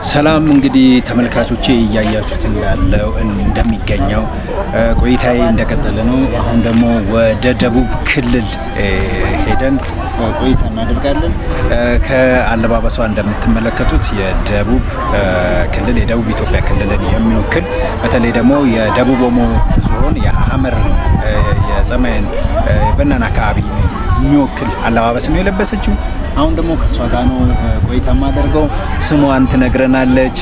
ሰላም እንግዲህ ተመልካቾቼ እያያችሁት እንዳለው እንደሚገኘው ቆይታዬ እንደቀጠለ ነው። አሁን ደግሞ ወደ ደቡብ ክልል ሄደን ቆይታ እናደርጋለን። ከአለባበሷ እንደምትመለከቱት የደቡብ ክልል የደቡብ ኢትዮጵያ ክልልን የሚወክል በተለይ ደግሞ የደቡብ ኦሞ ዞን የሐመር የጸማይን በናና አካባቢ የሚወክል አለባበስ ነው የለበሰችው። አሁን ደግሞ ከሷ ጋር ነው ቆይታ ማደርገው። ስሟን ትነግረናለች፣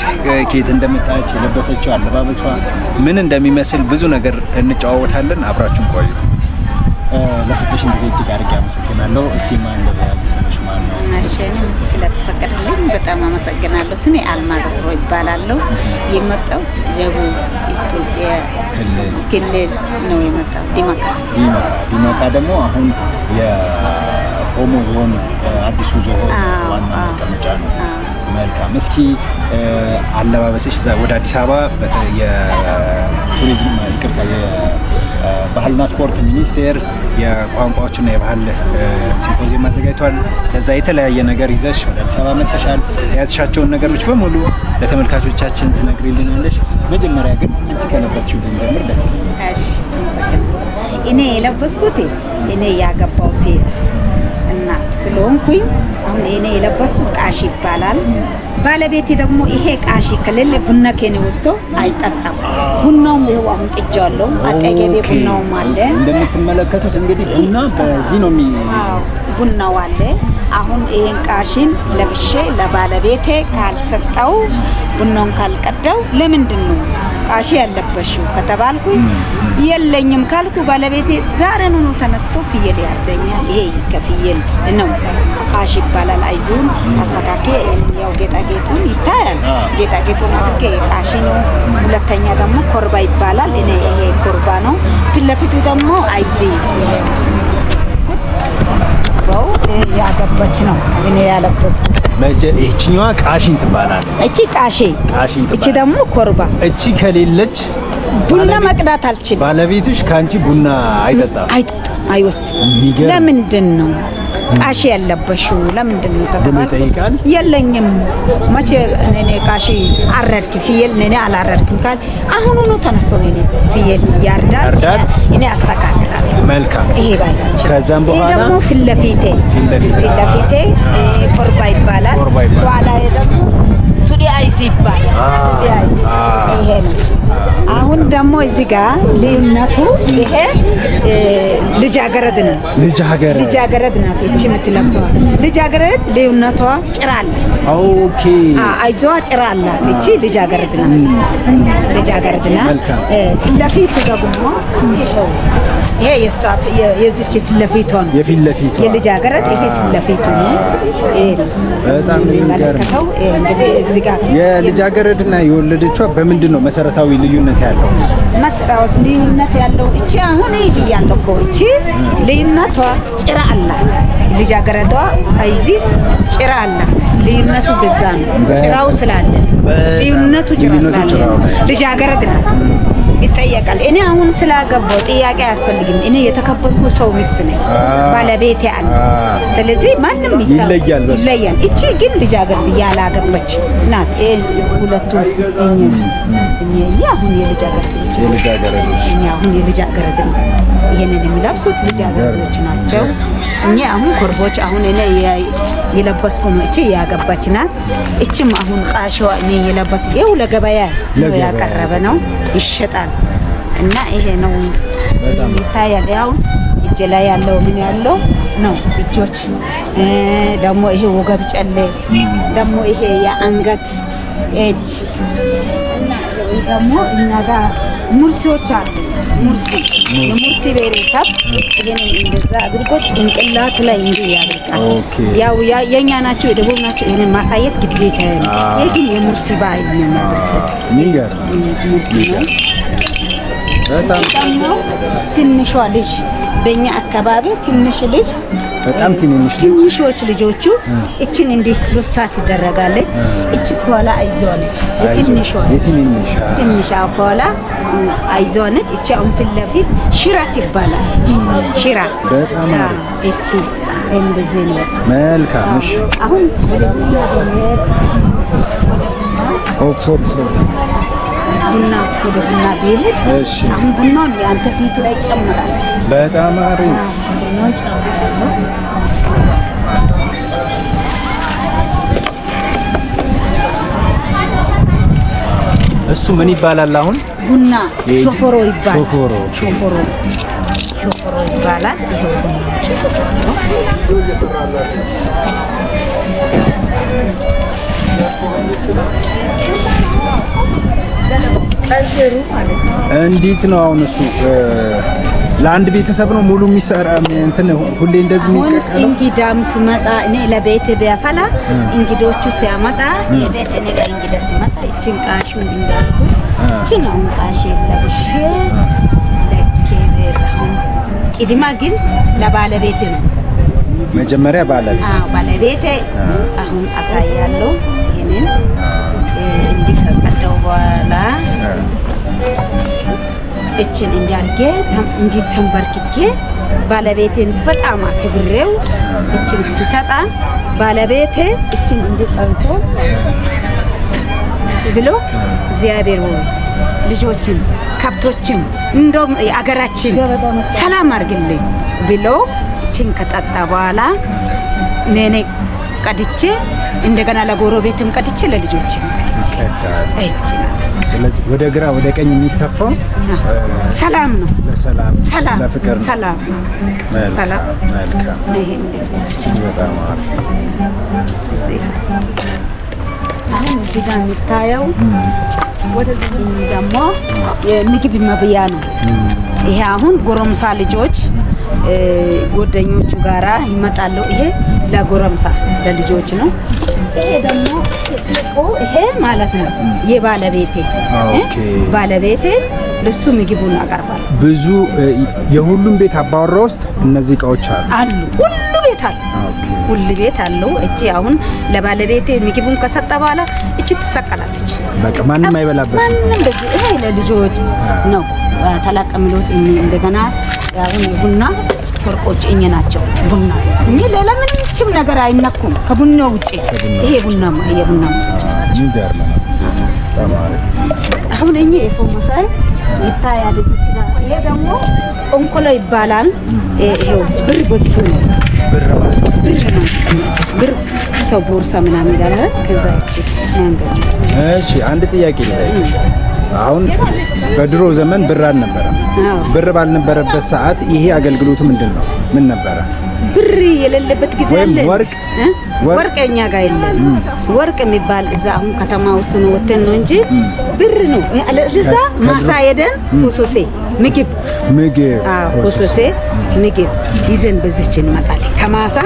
ከየት እንደመጣች፣ የለበሰችው አለባበሷ ምን እንደሚመስል ብዙ ነገር እንጨዋወታለን። አብራችሁን ቆዩ። ለሰጠሽን ጊዜ እጅግ አድርጌ አመሰግናለሁ። እስኪ ማን ነው ያልሰነሽ? ማን ነው? እሺ፣ እኔ ስለተፈቀደልኝ በጣም አመሰግናለሁ። ስሜ አልማዝ ብሮ ይባላለሁ። የመጣው ደቡብ ኢትዮጵያ ክልል ነው የመጣው ዲማካ ደግሞ አሁን የኦሞ ዞን አዲሱ ዞን ዋና መቀመጫ ነው። መልካም። እስኪ አለባበስሽ ወደ አዲስ አበባ የቱሪዝም ይቅርታ የባህልና ስፖርት ሚኒስቴር የቋንቋዎችና የባህል ሲምፖዚየም አዘጋጅቷል። ለዛ የተለያየ ነገር ይዘሽ ወደ አዲስ አበባ መጥተሻል። የያዝሻቸውን ነገሮች በሙሉ ለተመልካቾቻችን ትነግሪልናለሽ። መጀመሪያ ግን አንቺ ከለበስሽው ብንጀምር ደስ ይላል። እሺ፣ እኔ የለበስኩት እኔ ያገባው ሴት እናት ስለሆንኩኝ አሁን እኔ የለበስኩት ቃሺ ይባላል። ባለቤቴ ደግሞ ይሄ ቃሺ ከሌለ ቡና ከኔ ወስዶ አይጠጣም። ቡናው ይሄው አምጥቻለሁ። አጠገቤ ቡናውም አለ። እንደምትመለከቱት እንግዲህ ቡና በዚህ ነው ቡናው አለ። አሁን ይሄን ቃሺን ለብሼ ለባለቤቴ ካልሰጠው ቡናውን ካልቀዳው ለምንድን ነው ቃሺ ያለበሽው ከተባልኩኝ የለኝም ካልኩ ባለቤቴ ዛሬኑ ተነስቶ ፍየል ያርደኛል። ይሄ ከፍየል ነው ቃሺ ይባላል። አይዙን አስተካክዬ ያው ጌጣጌጡን ይታያል። ጌጣጌጡን አድርጌ ቃሺ ነው። ሁለተኛ ደግሞ ኮርባ ይባላል። እኔ ይሄ ኮርባ ነው። ፊት ለፊቱ ደግሞ አይዚ ይሄ ነው ያገባች ነው እኔ ያለበስኩት። እቺኛዋ ቃሺን ትባላለች። እቺ ቃሺ እቺ ደግሞ ኮርባ። እቺ ከሌለች ቡና መቅዳት አልችልም። ባለቤትሽ ካንቺ ቡና አይጠጣም፣ አይወስድም። ለምንድን ነው ቃሺ ያለበሽው? ለምንድን ነው ተጠይቃል። የለኝም መቼ እኔ ቃሺ አረድክ ፍየል እኔ አላረድክም ካል አሁኑኑ ተነስቶ እኔ ፍየል ያርዳል፣ እኔ አስተካክላለሁ። መልካም። ይሄ ባላችሁ ከዛም በኋላ ደግሞ ፊት ለፊቴ ኮርባ ይባላል። በኋላ ደግሞ ቱዲ አይዚ ይባላል። ይሄ ነው። አሁን ደግሞ እዚህ ጋር ልዩነቱ ይሄ ልጃገረድ ነው። ልጃገረድ ናት እቺ የምትለብሰው። ልጃገረድ ልዩነቷ ጭራ አላት። ኦኬ። አይዞዋ ጭራ አላት። እቺ ልጃገረድ ናት። ልጃገረድ ናት። ፊት ለፊት ደግሞ ይሄ የሷ የዚች ፊት ለፊቷ ነው። የፊት ለፊቷ የልጃገረድ ይሄ ፊት ለፊቱ ነው። ይሄ ነው በጣም የሚገርመው። እንግዲህ እዚህ ጋር የልጃገረድና የወለደችዋ በምንድን ነው መሰረታዊ ልዩነት ያለው? መሰረታዊ ልዩነት ያለው እቺ አሁን ይሄ ያለው እኮ እቺ ልዩነቷ ጭራ አላት። ልጃገረዷ አይዚ ጭራ አላት። ልዩነቱ በዛ ነው። ጭራው ስላለ ልዩነቱ ጭራ ስላለ ልጃገረድ ናት። ይጠየቃል። እኔ አሁን ስላገባው ጥያቄ አያስፈልግም። እኔ የተከበርኩ ሰው ሚስት ነኝ። ባለቤቴ አለ። ስለዚህ ማንም ይለያል። እቺ ግን ልጃገረድ ያላገባች ናት። ሁለቱ እኛ አሁን የልጃገረድ ነው። ይሄንን የሚለብሱት ልጃገረዶች ናቸው። እኛ አሁን ኮርቦች አሁን እኔ የለበስኩ ነው። እቺ ያገባች ናት። እቺም አሁን ቃሽዋ እኔ የለበስኩ ይኸው ለገበያ ነው ያቀረበ ነው፣ ይሸጣል። እና ይሄ ነው ይታያል። ያው እጄ ላይ ያለው ምን ያለው ነው እጆች ደግሞ ይሄ ወገብ ጨሌ ደግሞ ይሄ የአንገት እጅ እና ደግሞ እኛ ጋር ሙርሲዎች አሉ። የሙርሲ ብሔረሰብ ይሄንን እንደዛ አድርጎ ጭንቅላት ላይ እንዲህ ያደርጋል። ያው የኛ ናቸው የደቡብ ናቸው። ይሄንን ማሳየት ግዴታ ነው። ይሄ ግን የሙርሲ ባህል ነው። በጣም ትንሿ ልጅ በእኛ አካባቢ ትንሽ ልጅ በጣም ትንሾች ልጆቹ እቺን እንዲህ ሉሳ ትደረጋለች። እቺ ከኋላ አይዞነች ትንሿ ከኋላ አይዞነች። እቺ አሁን ፊት ለፊት ሽራ ትባላለች። ሽራ በጣም እቺ እንደዚህ ነው። መልካም። እሺ አሁን ቡና ወደ ቡና ቤት እሺ አሁን ቡናውን አንተ ፊት ላይ ጨምራል። በጣም አሪፍ እሱ ምን ይባላል? አሁን ቡና ሾፎሮ ይባላል። ሾፎሮ ይባላል። ይሄው እንዴት ነው አሁን እሱ ለአንድ ቤተሰብ ነው ሙሉ የሚሰራ እንትን ሁሌ እንደዚህ የሚቀቀለው? እንግዳም ሲመጣ እኔ ለቤት ቢያፈላ እንግዶቹ ሲያመጣ የቤት እኔ ጋር እንግዳ ሲመጣ እቺን ቃሹ እንዳልኩ እቺን አሁን ቃሽ ለብሼ ለከቤት አሁን ቅድማ ግን ለባለቤት ነው መጀመሪያ ባለቤት ባለቤቴ አሁን አሳያለሁ። ይሄንን እንዲህ ከቀደው በኋላ እችን እንዳልጌ እንዲህ ተንበርክኬ ባለቤቴን በጣም አክብሬው እችን ሲሰጣ ባለቤቴ እችን እንዲቀርሶስ ብሎ እግዚአብሔር ሆይ ልጆችን ከብቶችን እንደም አገራችን ሰላም አርግልኝ ብሎ እችን ከጠጣ በኋላ ነኔ ቀድቼ እንደገና ለጎረቤትም ቀድቼ ለልጆችም ቀድቼ እችን ስለዚህ ወደ ግራ ወደ ቀኝ የሚተፋው ሰላም ነው። ሰላም ለፍቅር ነው። ሰላም መልካም። ይሄ በጣም አሪፍ። አሁን እዚህ ጋር የምታየው ወደዚህ ደግሞ የምግብ መብያ ነው። ይሄ አሁን ጎረምሳ ልጆች ጓደኞቹ ጋራ ይመጣሉ። ይሄ ለጎረምሳ ለልጆች ነው። ይሄ ደግሞ ይሄ ማለት ነው የባለቤቴ ባለቤቴ ለሱ ምግቡን አቀርባል። ብዙ የሁሉም ቤት አባወራ ውስጥ እነዚህ እቃዎች አሉ። ሁሉ ቤት አሉ። ሁሉ ቤት አሉ። እቺ አሁን ለባለቤቴ ምግቡን ከሰጠ በኋላ እቺ ትሰቀላለች። በቃ ማንም አይበላበት። ማንም በዚህ ይሄ ለልጆች ነው ተላቀምሎት እንደገና አሁን ቡና ወርቆች እኛ ናቸው። ቡና እኛ ሌላ ምንም ነገር አይነኩም ከቡናው ውጪ። ይሄ ቡና አሁን እኛ የሰው መሳይ ይታያል እዚህ ጋር። ይሄ ደግሞ ቆንቆሎ ይባላል። ይሄው ብር በሱ ነው ብር ሰው ቦርሳ ምናምን ይላል። ከዛ እቺ መንገድ እሺ አንድ ጥያቄ ላይ አሁን በድሮ ዘመን ብር አልነበረም። ብር ባልነበረበት ሰዓት ይሄ አገልግሎቱ ምንድነው? ምን ነበረ? ብር የሌለበት ጊዜ አለ። ወርቅ እኛ ጋር የለም። ወርቅ የሚባል እዛ አሁን ከተማ ውስጥ ነው ወተን ነው እንጂ ብር ነው። እዛ ማሳ ሄደን ኮሶሴ ምግብ ኮሶሴ ምግብ ይዘን በዚች እንመጣለን። ከማሳ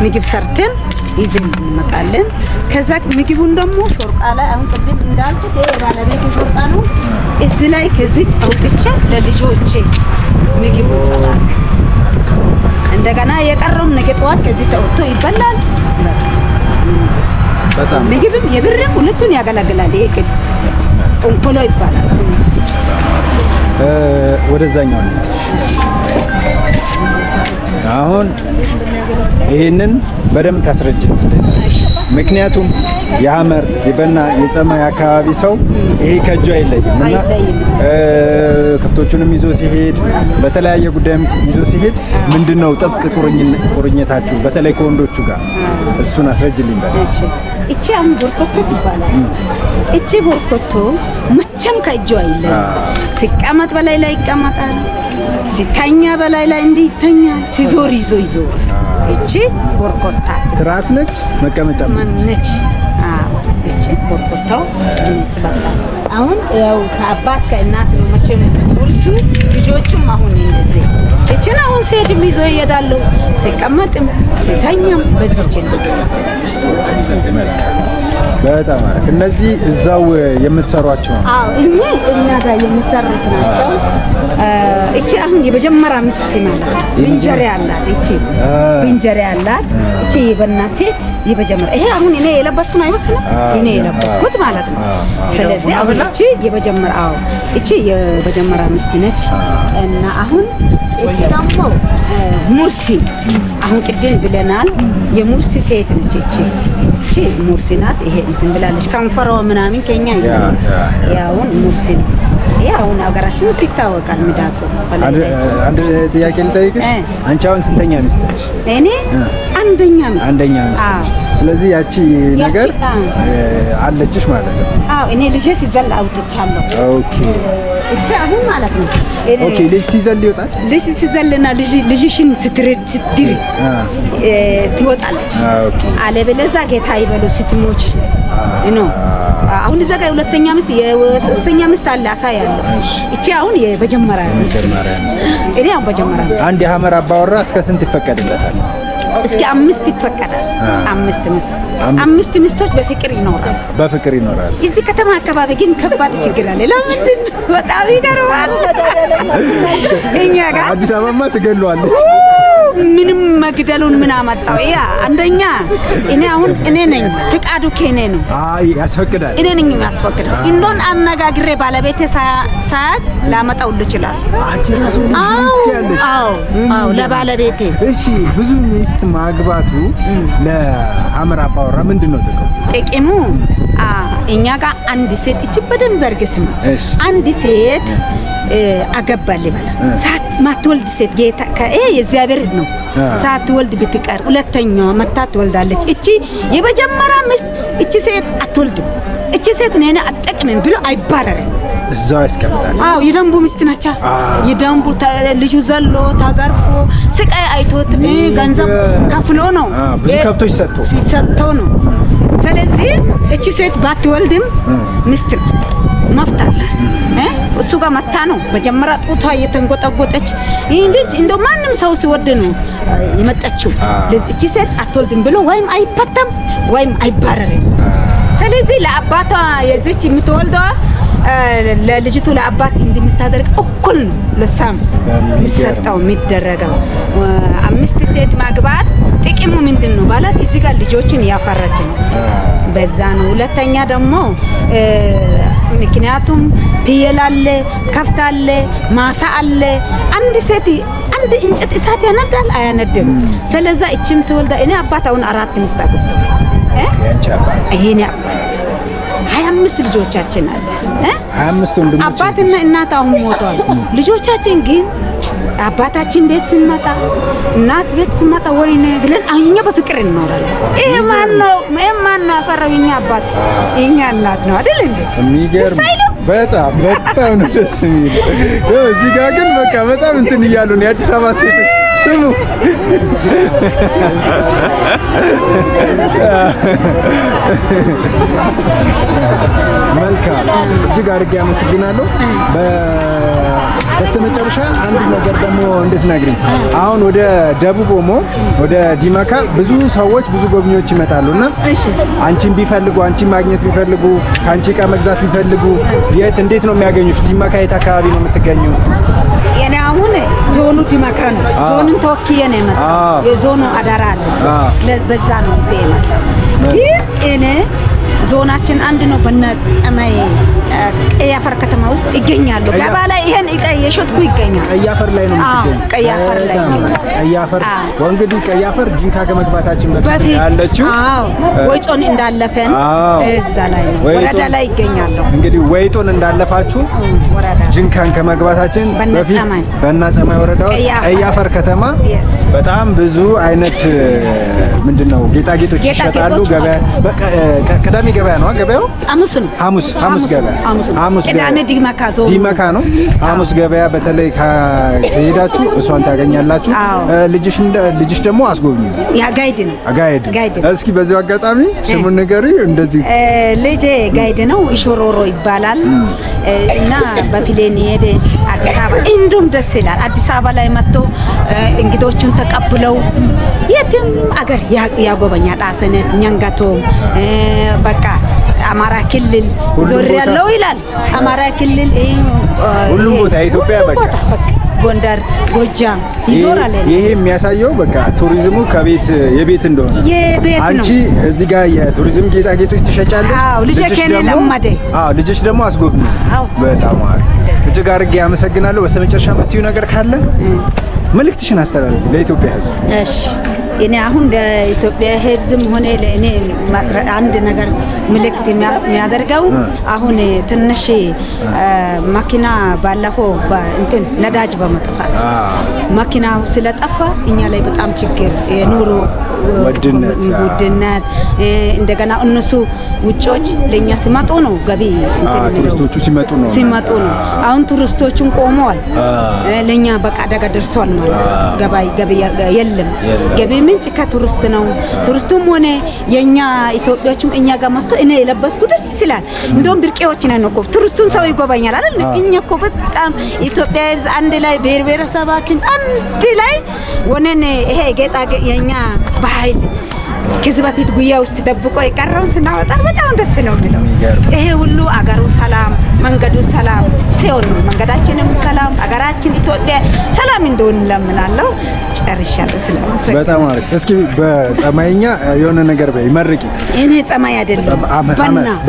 ምግብ ሰርተን ይዘን እንመጣለን። ከዛ ምግቡን ደግሞ ሾርቃ ላይ አሁን ቅድም እንዳልኩት ይሄ ባለቤቱ ሾርቃ ነው። እዚህ ላይ ከዚች አውጥቼ ለልጆቼ ምግቡን ሰጣለሁ። እንደገና የቀረውም ነገ ጠዋት ከዚህ ተወጥቶ ይበላል። በጣም ምግብም የብርም ሁለቱን ያገለግላል። ይሄ ግን ቆንቆሎ ይባላል። ወደዛኛው አሁን ይሄንን በደንብ ታስረጅን። ምክንያቱም የሐመር የበና የጸማይ አካባቢ ሰው ይሄ ከእጁ አይለይም እና ከብቶቹንም ይዞ ሲሄድ በተለያየ ጉዳይም ይዞ ሲሄድ ምንድነው ጥብቅ ቁርኝታችሁ በተለይ ከወንዶቹ ጋር እሱን አስረጅልኝ። እቺ አሁን ቦርኮቶ ትባላለች። እቺ ቦርኮቶ መቼም ከእጁ አይለይም። ሲቀመጥ በላይ ላይ ይቀመጣል፣ ሲተኛ በላይ ላይ እንዲህ ይተኛል፣ ሲዞር ይዞ እቺ ቦርኮታ ትራስ ነች፣ መቀመጫ ነች። እቺ ቦርኮታው ነች። በቃ አሁን ያው ከአባት ከእናት ነው መቼም ውርሱ። ልጆቹም አሁን እንደዚህ እቺን አሁን ሲሄድም ይዞ ይሄዳሉ፣ ሲቀመጥም ሲተኛም በዚች ነው። በጣም አሪፍ። እነዚህ እዛው የምትሰሯቸው ነው? አዎ እኛ ጋር የሚሰሩት ናቸው። እቺ አሁን የመጀመሪያ ሚስት ማለት ብንጀራ ያላት እቺ ብንጀራ ያላት እቺ የበናት ሴት የመጀመሪያ ይሄ አሁን እኔ የለበስኩት ነው አይመስልም? እኔ የለበስኩት ማለት ነው። ስለዚህ አሁን እቺ የመጀመሪያ እቺ የመጀመሪያ ሚስት ነች እና አሁን እቺ ደግሞ ሙርሲ አሁን ቅድም ብለናል የሙርሲ ሴት ነች እቺ ሙርሲ ናት። ይሄ እንትን ብላለች ከንፈሯ ምናምን ከኛ ያውን ሙርሲ ነው። ያውን ሀገራችን ውስጥ ይታወቃል ሚዳቆ። አንድ ጥያቄ ልጠይቅሽ፣ አንቺ አሁን ስንተኛ ሚስት ነሽ? እኔ አንደኛ ሚስት። ስለዚህ ያቺ ነገር አለችሽ ማለት ነው? አዎ እኔ ልጄ ሲዘል አውጥቻለሁ። ኦኬ እቺ አሁን ማለት ነው። ኦኬ ልጅ ሲዘል ይወጣል። ልጅ ሲዘልና ልጅሽን ስትድሪ ትወጣለች። አለበለዚያ ጌታ ይበሉ ስትሞች ነው። አሁን እዛ ጋር ሁለተኛ ሚስት የሶስተኛ ሚስት አለ አሳያለሁ። እቺ አሁን የመጀመሪያ ሚስት እኔ አሁን መጀመሪያ አንድ የሐመር አባወራ እስከ ስንት ይፈቀድለታል? እስኪ 5 ይፈቀዳል። 5 ሚስቶች በፍቅር ይኖራሉ። እዚህ ከተማ አካባቢ ግን ከባድ ችግር አለ። ለምንድን በጣም ይገርማል። እኛ ጋር አዲስ አበባማ ትገለዋለች። ምንም መግደሉን ምን አመጣው? ያ አንደኛ እኔ ነኝ ፍቃዱ ከኔ ነው። ያስፈቅዳል። እኔ ነኝ የሚያስፈቅደው። እንደውን አነጋግሬ ባለቤቴ ሳያቅ ላመጣው ልችላል። አዎ ለባለቤቴ። እሺ ብዙ ሚስት ማግባቱ ለሐመር አባወራ ምንድነው ጥቅሙ? እኛ ጋር አንድ ሴት እቺ በደንብ እርግስም አንድ ሴት አገባል ይባላል። ሳት ማትወልድ ሴት ጌታ ይሄ የእግዚአብሔር ነው። ሳትወልድ ብትቀር ሁለተኛዋ መታ ትወልዳለች። እቺ የመጀመሪያ ሚስት እቺ ሴት አትወልድም። እቺ ሴት ነና አጠቅመን ብሎ አይባረርም። እዛው ያስቀምጣል። የደንቡ ሚስት ናቻ። የደንቡ ልጁ ዘሎ ታጋርፎ ስቃይ አይቶት ገንዘብ ከፍሎ ነው ብዙ ከብቶች ሰጥቶ ነው። ስለዚህ እቺ ሴት ባትወልድም ሚስት መፍታላት እሱ ጋር መታ ነው መጀመሪያ ጡቷ እየተንጎጠጎጠች ይሄ ልጅ እንደው ማንም ሰው ሲወድ ነው የመጣችው። ለዚህ እቺ ሴት አትወልድም ብሎ ወይም አይፈታም ወይም አይባረርም። ስለዚህ ለአባቷ የዚች የምትወልደዋ ለልጅቱ ለአባት እንደምታደርግ እኩል ነው ለሳም የሚሰጠው የሚደረገው። 5 ሴት ማግባት ጥቅሙ ምንድነው ማለት እዚህ ጋር ልጆችን ያፈራች ነው። በዛ ነው። ሁለተኛ ደግሞ ምክንያቱም ፍየል አለ፣ ከብት አለ፣ ማሳ አለ። አንድ ሴት አንድ እንጨት እሳት ያነዳል አያነድም። ስለዚህ እቺም ተወልዳ እኔ አባት አሁን 4 ሚስት አግብቶ ይሄኔ 25 ልጆቻችን አለ 25 ወንድሞች አባትና እናት አሁን ሞቷል። ልጆቻችን ግን አባታችን ቤት ስንመጣ እናት ቤት ስንመጣ ወይኔ ብለን እኛ በፍቅር እንኖራለን። ይሄ ማን ነው ያፈራው? የኛ አባት የኛ እናት ነው አይደል እንዴ? የሚገርም በጣም ነው ደስ የሚል። እዚህ ጋር ግን በቃ በጣም እንትን እያሉ ነው የአዲስ አበባ ሴቶች ስሙ። መልካም እጅግ አድርጌ አመሰግናለሁ። በስተመጨረሻ አንድ ነገር ደግሞ እንድትነግሪኝ፣ አሁን ወደ ደቡብ ኦሞ ወደ ዲማካ ብዙ ሰዎች ብዙ ጎብኚዎች ይመጣሉና አንቺን ቢፈልጉ አንቺን ማግኘት ቢፈልጉ ካንቺ ዕቃ መግዛት ቢፈልጉ እንዴት ነው የሚያገኙሽ? ዲማካ የት አካባቢ ነው የምትገኘው? የኔ አሁን ዞኑ ዲማካ ነው። ዞኑን ተወክዬ ነው የመጣው። የዞኑ አዳራ አለ። በዛ ነው እዚህ የመጣው። ግን እኔ ዞናችን አንድ ነው። በነጸማይ ቀይ አፈር ከተማ ውስጥ ይገኛሉ። ገባ ላይ ይሄን እየሸጥኩ ይገኛል። ቀይ አፈር ላይ ነው የምትገኘው? ቀይ አፈር ላይ ነው። ቀይ አፈር ወንግዲ ቀይ አፈር ጂንካ ከመግባታችን በፊት ያለችው ወይጦን እንዳለፈን እዛ ላይ ነው ወረዳ ላይ ይገኛሉ። እንግዲህ ወይጦን እንዳለፋችሁ ወረዳ ጂንካን ከመግባታችን በፊት በነጸማይ ወረዳ ውስጥ ቀይ አፈር ከተማ በጣም ብዙ አይነት ምንድነው ጌጣጌጦች ይሸጣሉ። ገበያ ቅዳሜ ገበያ ነው። ገበያው ሐሙስ ገበያ ቅዳሜ ዲማካ ነው። ሐሙስ ገበያ በተለይ ከሄዳችሁ እሷን ታገኛላችሁ። ልጅሽ ደግሞ አስጎብኝ ጋይድ ነው። እስኪ በዚህ አጋጣሚ ስሙን ንገሪ። እንደዚህ ልጄ ጋይድ ነው፣ ኢሾሮሮ ይባላል እና በፕሌን ሄደ አዲስ አበባ። እንደውም ደስ ይላል። አዲስ አበባ ላይ መጥቶ እንግዶቹን ተቀብለው የትም አገር ያጎበኛል። አሰነት ኛንጋቶም በቃ አማራ ክልል ዞር ያለው ይላል። አማራ ክልል ሁሉም ቦታ ኢትዮጵያ በቃ ጎንደር፣ ጎጃም ይዞራል። ይሄ የሚያሳየው በቃ ቱሪዝሙ ከቤት የቤት እንደሆነ የቤት ነው። አንቺ እዚህ ጋር የቱሪዝም ጌጣጌጦች ትሸጫለሽ? አዎ ልጄ ከኔ ለማደ ልጅሽ ደግሞ አስጎብኝ። በጣም አሪፍ። እጅግ አድርጌ አመሰግናለሁ። በስተመጨረሻ የምትይው ነገር ካለ መልእክትሽን አስተላልፊ ለኢትዮጵያ ሕዝብ። እሺ እኔ አሁን ለኢትዮጵያ ሕዝብም ሆነ ለእኔ አንድ ነገር መልእክት የሚያደርገው አሁን ትንሽ መኪና ባለፈው እንትን ነዳጅ በመጥፋት መኪናው ስለጠፋ እኛ ላይ በጣም ችግር የኑሮ ውድነት እንደገና እነሱ ውጮች ለኛ ሲመጡ ነው ገቢ ቱሪስቶቹ ሲመጡ ነው። አሁን ቱሪስቶቹን ቆመዋል። ለኛ በቃ አደጋ ደርሷል ማለት ገቢ የለም። ገቢ ምንጭ ከቱሪስት ነው። ቱሪስቱም ሆነ የኛ ኢትዮጵያዎችም እኛ ጋር መጥቶ እኔ የለበስኩ ደስ ይላል። እንደውም ብርቄዎች ነን እኮ ቱሪስቱን ሰው ይጎበኛል አይደል? እኛ እኮ በጣም ኢትዮጵያ ይብዛ አንድ ላይ ብሔረሰባችን አንድ ላይ ወነን ይሄ ጌጣጌጥ የኛ ባህል ከዚህ በፊት ጉያ ውስጥ ተደብቆ የቀረውን ስናወጣ በጣም ደስ ነው የሚለው። ይሄ ሁሉ አገሩ ሰላም፣ መንገዱ ሰላም ሲሆን መንገዳችንም ሰላም፣ አገራችን ኢትዮጵያ ሰላም እንደሆነ ለምናለሁ። ጨርሻለሁ። ስለዚህ በጣም አሪፍ። እስኪ በጸማይኛ የሆነ ነገር በይ መርቂ። እኔ ጸማይ አይደለም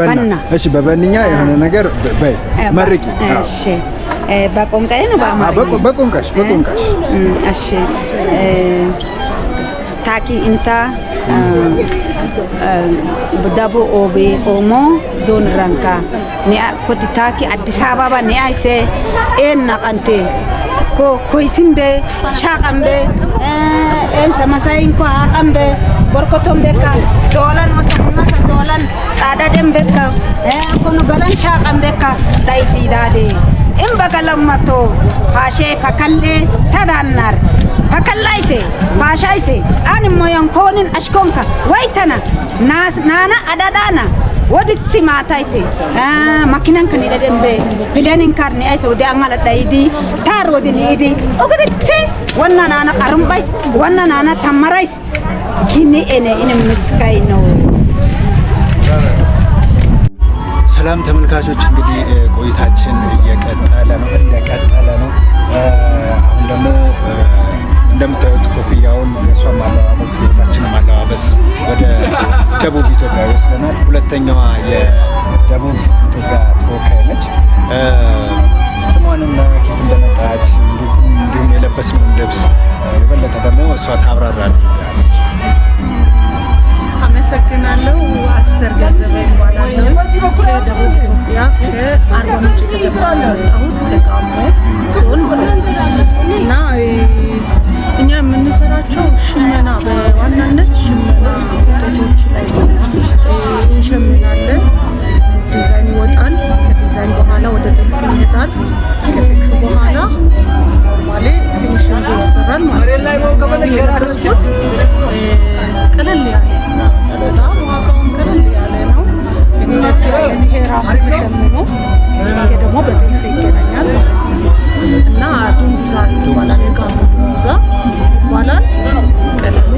በና። እሺ በበንኛ የሆነ ነገር በይ መርቂ። እሺ በቆንቃይ ነው በአማርኛ በቆንቃሽ። እሺ ታኪ እንታ በዳቦ ኦቤ ኦሞ ዞን ራንካ ኒያ ኮቲ ታኪ አዲስ አበባ ኒያይሴ ኤና ቀንቴ ኮይሲምቤ ሻቀምቤ ኤን ሰማሳይን ኮ አቀምቤ ቦርኮቶም ቤካ ዶላን መሰሙና ዶላን ጻዳደም ቤካ ኮኑ ገላን ሻቀምቤካ ዳይቲ ዳዴ እም በገለማቶ ፓሼ ፓካሌ ተዳናር ፓካላይሴ ፓሻይሴ አን ሞያን ኮንን አሽኮንካ ወይተና ናና አዳዳና ወድቲ ማታይሴ ማኪናን ከኔ ደምበ ቢለንን ካርኒ አይሰ ወዲ አማላ ዳይዲ ታር ወዲ ኒዲ ኦግድቲ ወና ናና ቀርምባይስ ወና ናና ተመራይስ ኪኒ እኔ ምስካይ ነው። ሰላም ተመልካቾች፣ እንግዲህ ቆይታችን እንደቀጠለ ነው። አሁን ደግሞ እንደምታዩት ኮፍያውን እሷ ማለባበስ የታችን ማለባበስ ወደ ደቡብ ኢትዮጵያ ወስደናል። ሁለተኛዋ የደቡብ ኢትዮጵያ ተወካይ ነች። ስሟንና ኬት እንደመጣች እንዲሁም የለበስነውን ልብስ የበለጠ ደግሞ እሷ ታብራራለች። አመሰግናለሁ። አስተር ገንዘበ ይባላለሁ። ከደቡብ ኢትዮጵያ ከአርባ ምንጭ ከተማ የመጣሁት ከጋሞ ዞን እና እኛ የምንሰራቸው ሽመና በዋናነት ሽመና ውጤቶች ላይ እንሸምናለን። ዲዛይን ይወጣል። ከዲዛይን በኋላ ወደ ጥልፍ ይሄዳል። ከጥልፍ በኋላ ኖርማሊ ፊኒሽንግ ይሰራል ማለት ነው። የለበስኩት ቀለል ያለ በጣም ዋጋውን ቀለል ያለ ነው። እንደዚህ አይነት ይሄ ራሱ ተሸምኖ ይሄ ደግሞ በጥልፍ ይገናኛል እና ዱንጉዛ ይባላል። የጋሞ ዱንጉዛ ይባላል። ቀለሙ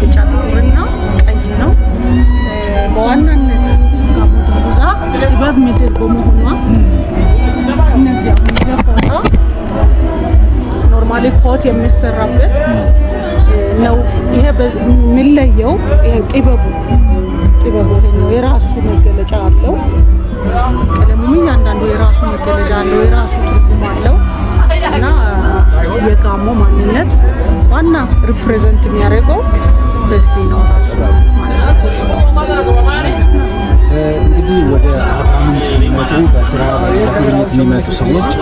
ቢጫ ጥቁርና ቀይ ነው። በዋናነት ጋሞ ዱንጉዛ ጥበብ ምድር በመሆኗ እነዚህ ፎጣ ኖርማሊ ኮት የሚሰራበት ነው። ይሄ የሚለየው ይሄ ጥበቡ ይሄኛው የራሱ መገለጫ አለው። ቀለሙ እያንዳንዱ የራሱ መገለጫ አለው፣ የራሱ ትርጉም አለው እና የጋሞ ማንነት ዋና ሪፕሬዘንት የሚያደርገው በዚህ ነው ራሱ ማለት ነው። እንግዲህ ወደ አርባ ምንጭ የሚመጡ በስራ ለጉብኝት የሚመጡ ሰዎች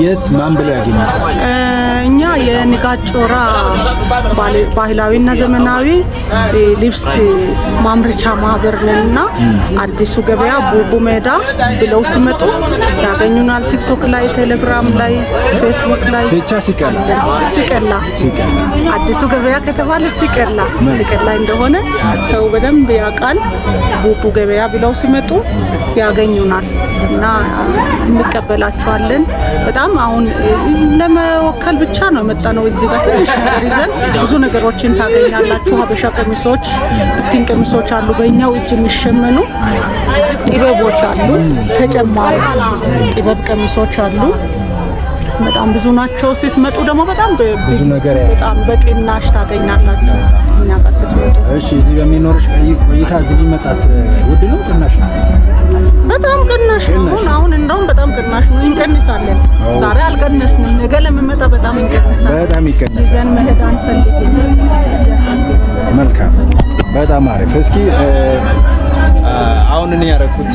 የት ማን ብለው ያገኙታል? እኛ የንጋት ጮራ ባህላዊና ዘመናዊ ልብስ ማምረቻ ማህበር ነንና አዲሱ ገበያ ቡቡ ሜዳ ብለው ሲመጡ ያገኙናል። ቲክቶክ ላይ፣ ቴሌግራም ላይ፣ ፌስቡክ ላይ ሲቀላ አዲሱ ገበያ ከተባለ ሲቀላ እንደሆነ ሰው በደንብ ያውቃል። ቡቡ ገበያ ብለው ሲመጡ ያገኙናል እና እንቀበላቸዋለን። በጣም አሁን ለመወከል ብቻ ብቻ ነው የመጣነው። እዚህ ጋር ትንሽ ነገር ይዘን ብዙ ነገሮችን ታገኛላችሁ። ሀበሻ ቀሚሶች፣ ብትን ቀሚሶች አሉ፣ በእኛው እጅ የሚሸመኑ ጥበቦች አሉ፣ ተጨማሪ ጥበብ ቀሚሶች አሉ። በጣም ብዙ ናቸው። ስትመጡ ደግሞ በጣም ብዙ ነገር በጣም በቅናሽ ታገኛላችሁ እኛ ጋር ስትመጡ። እሺ እዚህ በሚኖርሽ ቆይታ እዚህ ቢመጣስ ውድ ነው ቅናሽ ነው? በጣም ቅናሽ ነው። አሁን እንደውም በጣም ቅናሽ ነው። እንቀንሳለን። ዛሬ አልቀነስንም፣ ነገ ለሚመጣ በጣም እንቀንሳለን። በጣም ይቀንሳል። ይዘን መሄድ አንፈልግም። መልካም፣ በጣም አሪፍ። እስኪ አሁን እኔ ያደረኩት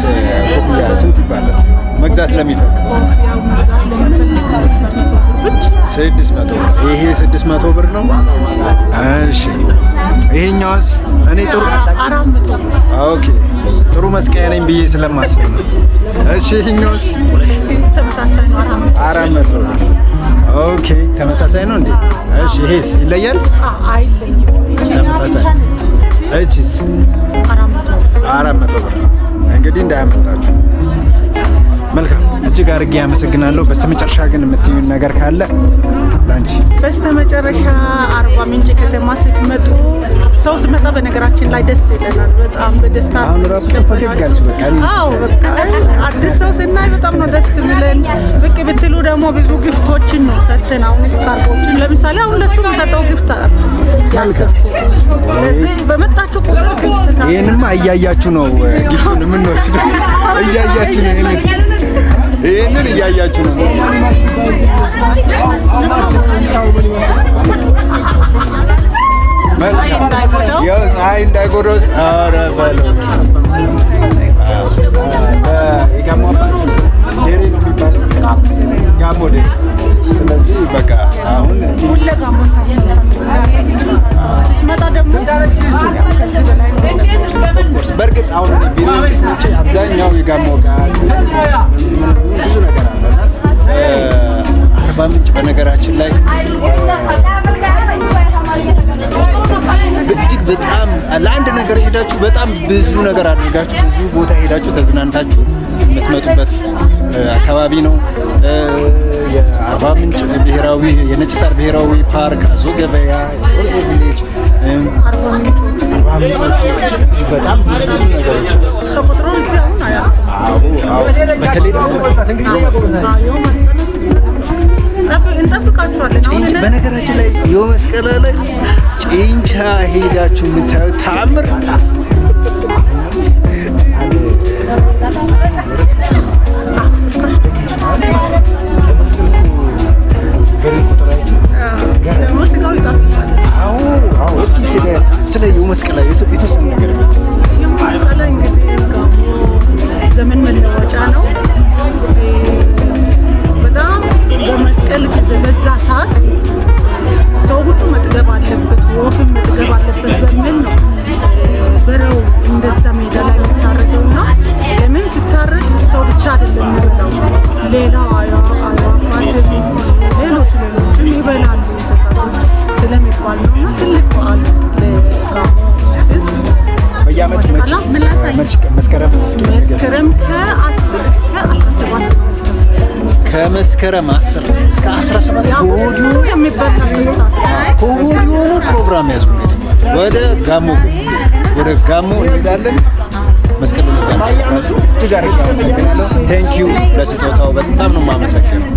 ኮፍያ ስንት ይባላል? መግዛት ለሚፈልግ ኮፍያው መግዛት ለሚፈልግ 600 ብር ብቻ። 600 ይሄ 600 ብር ነው። እሺ ይሄኛውስ? እኔ ጥሩ 400። ኦኬ ጥሩ መስቀያ ነኝ ብዬ ስለማስብ ነው። እሺ ይሄኛውስ? ተመሳሳይ ነው 400። ኦኬ ተመሳሳይ ነው እንዴ? እሺ ይሄስ ይለያል? አይለይም። ተመሳሳይ። እቺስ? 400 ብር። እንግዲህ እንዳያመልጣችሁ። መልካም እጅግ አድርጌ ያመሰግናለሁ። በስተመጨረሻ ግን የምትዩን ነገር ካለ ላንቺ። በስተመጨረሻ አርባ ምንጭ ከተማ ስትመጡ ሰው ሲመጣ በነገራችን ላይ ደስ ይለናል። በጣም በደስታ አሁን ራሱ ፈገግጋልሽ። በቃ አዎ በቃ አዲስ ሰው ስናይ በጣም ነው ደስ የሚለን። ብቅ ብትሉ ደግሞ ብዙ ግፍቶችን ነው ሰጥተን፣ አሁን ስካርቦችን ለምሳሌ አሁን ለሱ የምሰጠው ግፍት ያሰብኩት። ስለዚህ በመጣችሁ ቁጥር ግፍት ይሄንማ እያያችሁ ነው ግፍቱን የምንወስደው። እያያችሁ ነው ይሄንን እያያችሁ ነው። ፀሐይ እንዳይጎዳው። ኧረ በለው የጋሞ ዴሬ ነው የሚባለው፣ ጋሞ ዴሬ። ስለዚህ በቃ አሁን ሁሌ ጋሞ ስትመጣ ደግሞ በእርግጥ አሁን አብዛኛው የጋሞ ቃል ብዙ ነገር አለና አርባ ምንጭ በነገራችን ላይ እጅግ በጣም ለአንድ ነገር ሄዳችሁ በጣም ብዙ ነገር አድርጋችሁ ብዙ ቦታ ሄዳችሁ ተዝናንታችሁ የምትመጡበት አካባቢ ነው። የአርባ ምንጭ ብሔራዊ የነጭ ሳር ብሔራዊ ፓርክ፣ አዞ ገበያ፣ ወርዞ ቪሌጅ፣ አርባ ምንጮቹ በጣም ብዙ ነገሮች ተቆጥሮ እዚህ አሁን አያልቅም። በተለይ እንጠብቃችኋለን። በነገራችን ላይ የመስቀል ላይ ጭንቻ ሄዳችሁ የምታዩት ተአምር ስለ የመስቀል ላይ የተወሰነ ነገር የመስቀል ላይ እንግዲህ ጋሞ ዘመን መለወጫ ነው። በጣም በመስቀል ጊዜ በዛ ሰዓት ሰው ሁሉ መጥገብ አለበት፣ ወፍም መጥገብ አለበት በሚል ነው በሬው እንደዛ ሜዳ ላይ የሚታረደውና ለምን ሲታረድ ሰው ብቻ አይደለም የሚበላው፣ ሌላው አዕዋፋት ሌሎችም ይበላሉ እንስሳቶች ስለሚባል ነውና ትልቅ በዓል ለጋሞ ሕዝብ። በየዓመቱ መስከረም ከ10 እስከ 17 ከመስከረም 10 እስከ 17 ከወዲሁ የሚበላበት ሰዓት ከወዲሁ ፕሮግራም ያዙ። እንግዲህ ወደ ጋሞ እንሄዳለን። መስቀል ለዛ ነው። እጅግ አድርጌ አመሰግናለሁ። ቴንክ ዩ ለስጦታው በጣም ነው የማመሰግነው።